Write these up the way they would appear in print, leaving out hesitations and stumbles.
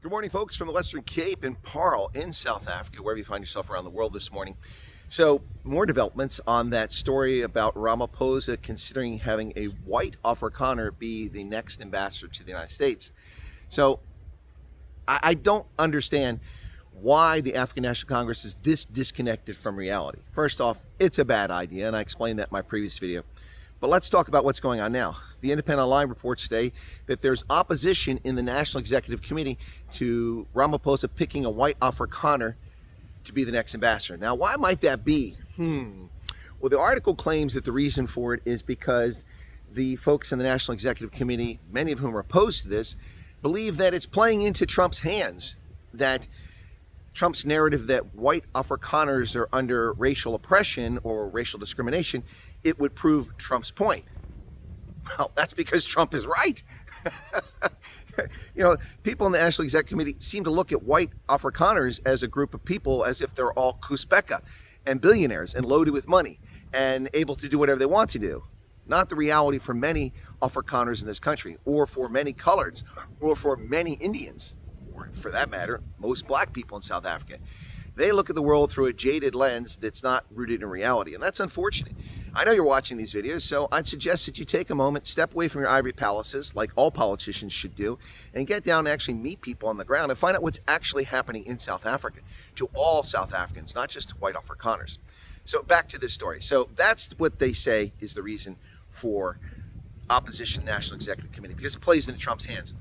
Good morning, folks, from the Western Cape in Paarl in South Africa, wherever you find yourself around the world this morning. So, more developments on that story about Ramaphosa considering having a white Afrikaner be the next ambassador to the United States. So, I don't understand why the African National Congress is this disconnected from reality. First off, it's a bad idea, and I explained that in my previous video. But let's talk about what's going on now. The Independent Online reports today that there's opposition in the National Executive Committee to Ramaphosa picking a white Afrikaner to be the next ambassador. Now, why might that be? Well, the article claims that the reason for it is because the folks in the National Executive Committee, many of whom are opposed to this, believe that it's playing into Trump's hands, that Trump's narrative that white Afrikaners are under racial oppression or racial discrimination, it would prove Trump's point. Well, that's because Trump is right. People in the National Executive Committee seem to look at white Afrikaners as a group of people as if they're all kuspekka and billionaires and loaded with money and able to do whatever they want to do. Not the reality for many Afrikaners in this country, or for many coloreds, or for many Indians, or for that matter, most black people in South Africa. They look at the world through a jaded lens that's not rooted in reality, and that's unfortunate. I know you're watching these videos, so I'd suggest that you take a moment, step away from your ivory palaces, like all politicians should do, and get down and actually meet people on the ground and find out what's actually happening in South Africa to all South Africans, not just to white Afrikaners. So back to this story. So that's what they say is the reason for opposition National Executive Committee, because it plays into Trump's hands.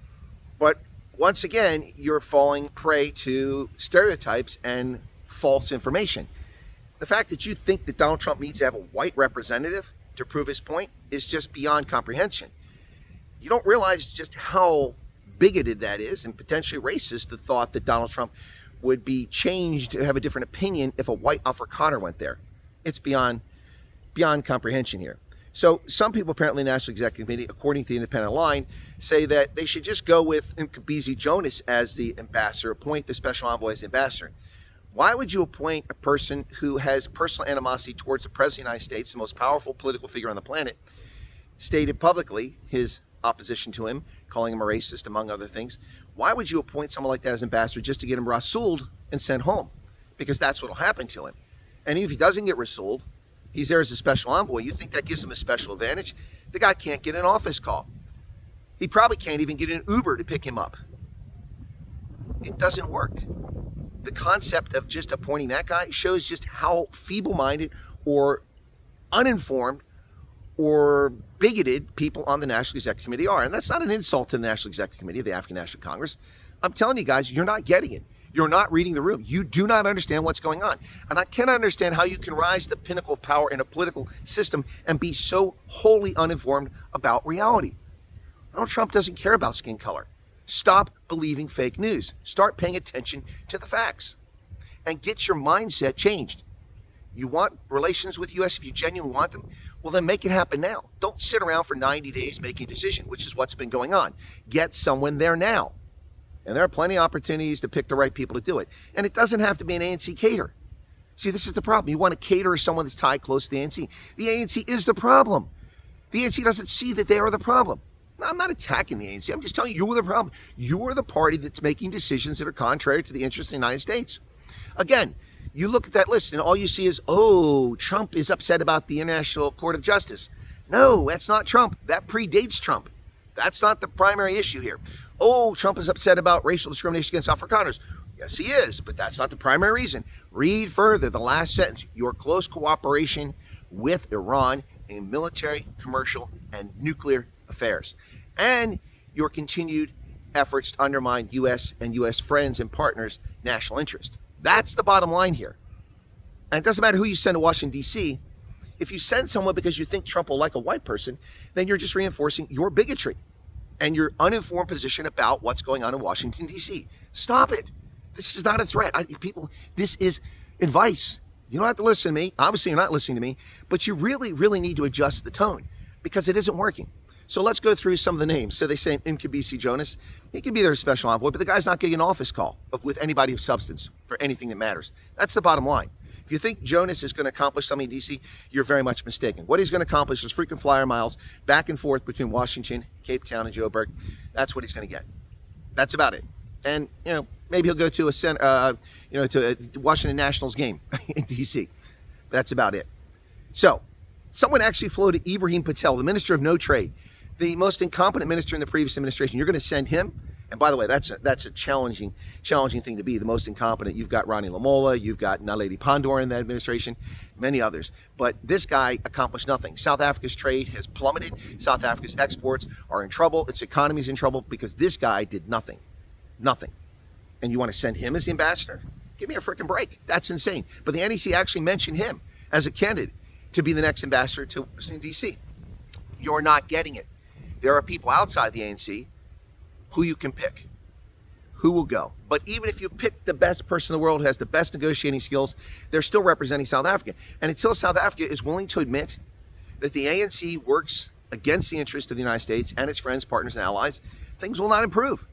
But once again, you're falling prey to stereotypes and false information. The fact that you think that Donald Trump needs to have a white representative to prove his point is just beyond comprehension. You don't realize just how bigoted that is and potentially racist, the thought that Donald Trump would be changed to have a different opinion if a white Afrikaner went there. It's beyond comprehension here. So some people apparently in the National Executive Committee, according to the Independent Line, say that they should just go with Nicklin Bezuidenhout as the ambassador, appoint the special envoy as the ambassador. Why would you appoint a person who has personal animosity towards the President of the United States, the most powerful political figure on the planet, stated publicly his opposition to him, calling him a racist, among other things? Why would you appoint someone like that as ambassador just to get him rasooled and sent home? Because that's what will happen to him. And even if he doesn't get rasooled, he's there as a special envoy. You think that gives him a special advantage? The guy can't get an office call. He probably can't even get an Uber to pick him up. It doesn't work. The concept of just appointing that guy shows just how feeble-minded or uninformed or bigoted people on the National Executive Committee are. And that's not an insult to the National Executive Committee of the African National Congress. I'm telling you guys, you're not getting it. You're not reading the room. You do not understand what's going on. And I cannot understand how you can rise to the pinnacle of power in a political system and be so wholly uninformed about reality. Donald Trump doesn't care about skin color. Stop believing fake news. Start paying attention to the facts and get your mindset changed. You want relations with the U.S. if you genuinely want them? Well, then make it happen now. Don't sit around for 90 days making a decision, which is what's been going on. Get someone there now. And there are plenty of opportunities to pick the right people to do it. And it doesn't have to be an ANC cater. See, this is the problem. You want to cater to someone that's tied close to the ANC. The ANC is the problem. The ANC doesn't see that they are the problem. Now, I'm not attacking the ANC. I'm just telling you, you're the problem. You are the party that's making decisions that are contrary to the interests of the United States. Again, you look at that list and all you see is, oh, Trump is upset about the International Court of Justice. No, that's not Trump. That predates Trump. That's not the primary issue here. Oh, Trump is upset about racial discrimination against Afrikaners. Yes, he is, but that's not the primary reason. Read further, the last sentence. Your close cooperation with Iran in military, commercial, and nuclear affairs, and your continued efforts to undermine U.S. and U.S. friends and partners' national interest. That's the bottom line here. And it doesn't matter who you send to Washington, D.C. If you send someone because you think Trump will like a white person, then you're just reinforcing your bigotry and your uninformed position about what's going on in Washington, D.C. Stop it. This is not a threat. People, this is advice. You don't have to listen to me. Obviously, you're not listening to me, but you really, really need to adjust the tone because it isn't working. So let's go through some of the names. So they say Nicklin Bezuidenhout. He could be their special envoy, but the guy's not getting an office call with anybody of substance for anything that matters. That's the bottom line. If you think Jonas is going to accomplish something in D.C., you're very much mistaken. What he's going to accomplish is frequent flyer miles back and forth between Washington, Cape Town, and Joburg. That's what he's going to get. That's about it. and maybe he'll go to to a Washington Nationals game in D.C. That's about it. So, someone actually floated Ibrahim Patel, the Minister of No Trade, the most incompetent minister in the previous administration. You're going to send him. And by the way, that's a challenging thing to be, the most incompetent. You've got Ronnie Lamola, you've got Naledi Pandor in that administration, many others. But this guy accomplished nothing. South Africa's trade has plummeted. South Africa's exports are in trouble. Its economy is in trouble because this guy did nothing. Nothing. And you want to send him as the ambassador? Give me a freaking break. That's insane. But the NEC actually mentioned him as a candidate to be the next ambassador to Washington, D.C. You're not getting it. There are people outside the ANC who you can pick, who will go. But even if you pick the best person in the world who has the best negotiating skills, they're still representing South Africa. And until South Africa is willing to admit that the ANC works against the interest of the United States and its friends, partners, and allies, things will not improve.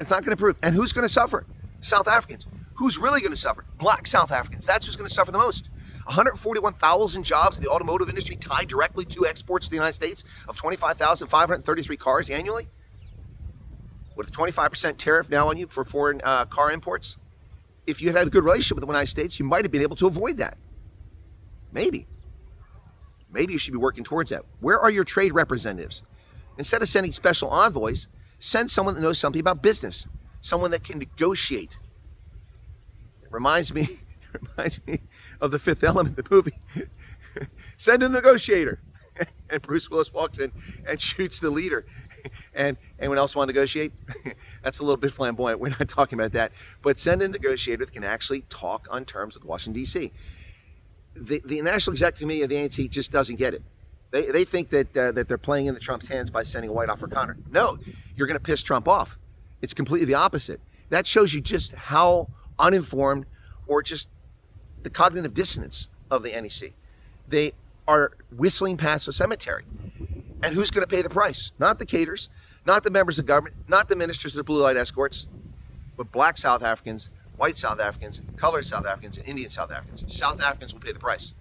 It's not going to improve. And who's going to suffer? South Africans. Who's really going to suffer? Black South Africans. That's who's going to suffer the most. 141,000 jobs in the automotive industry tied directly to exports to the United States of 25,533 cars annually. With a 25% tariff now on you for foreign car imports, if you had a good relationship with the United States, you might have been able to avoid that. Maybe. Maybe you should be working towards that. Where are your trade representatives? Instead of sending special envoys, send someone that knows something about business, someone that can negotiate. It reminds me of The Fifth Element, the movie. Send a negotiator. And Bruce Willis walks in and shoots the leader. And anyone else want to negotiate? That's a little bit flamboyant. We're not talking about that. But send a negotiator that can actually talk on terms with Washington, D.C. The National Executive Committee of the ANC just doesn't get it. They think that they're playing into Trump's hands by sending a white Afrikaner. No, you're going to piss Trump off. It's completely the opposite. That shows you just how uninformed or just the cognitive dissonance of the NEC. They are whistling past the cemetery. And who's going to pay the price? Not the cadres, not the members of government, not the ministers of the blue light escorts, but black South Africans, white South Africans, colored South Africans, and Indian South Africans. South Africans will pay the price.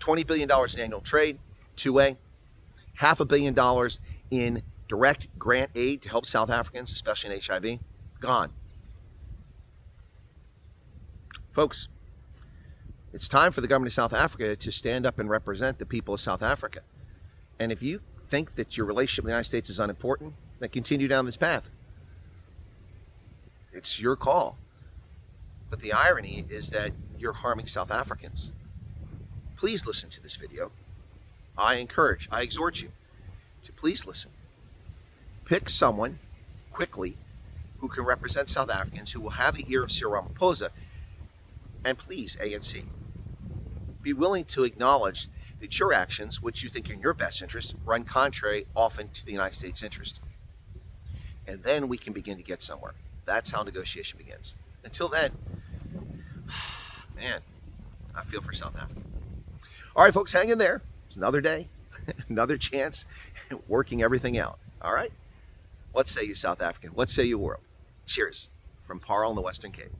$20 billion in annual trade, two-way, $500 million in direct grant aid to help South Africans, especially in HIV, gone. Folks, it's time for the government of South Africa to stand up and represent the people of South Africa. And if you think that your relationship with the United States is unimportant, then continue down this path. It's your call. But the irony is that you're harming South Africans. Please listen to this video. I exhort you to please listen. Pick someone quickly who can represent South Africans, who will have the ear of Cyril Ramaphosa. And please, ANC, be willing to acknowledge that your actions, which you think are in your best interest, run contrary often to the United States' interest. And then we can begin to get somewhere. That's how negotiation begins. Until then, man, I feel for South Africa. All right, folks, hang in there. It's another day, another chance, working everything out. All right? What say you, South African? What say you, world? Cheers from Parle in the Western Cape.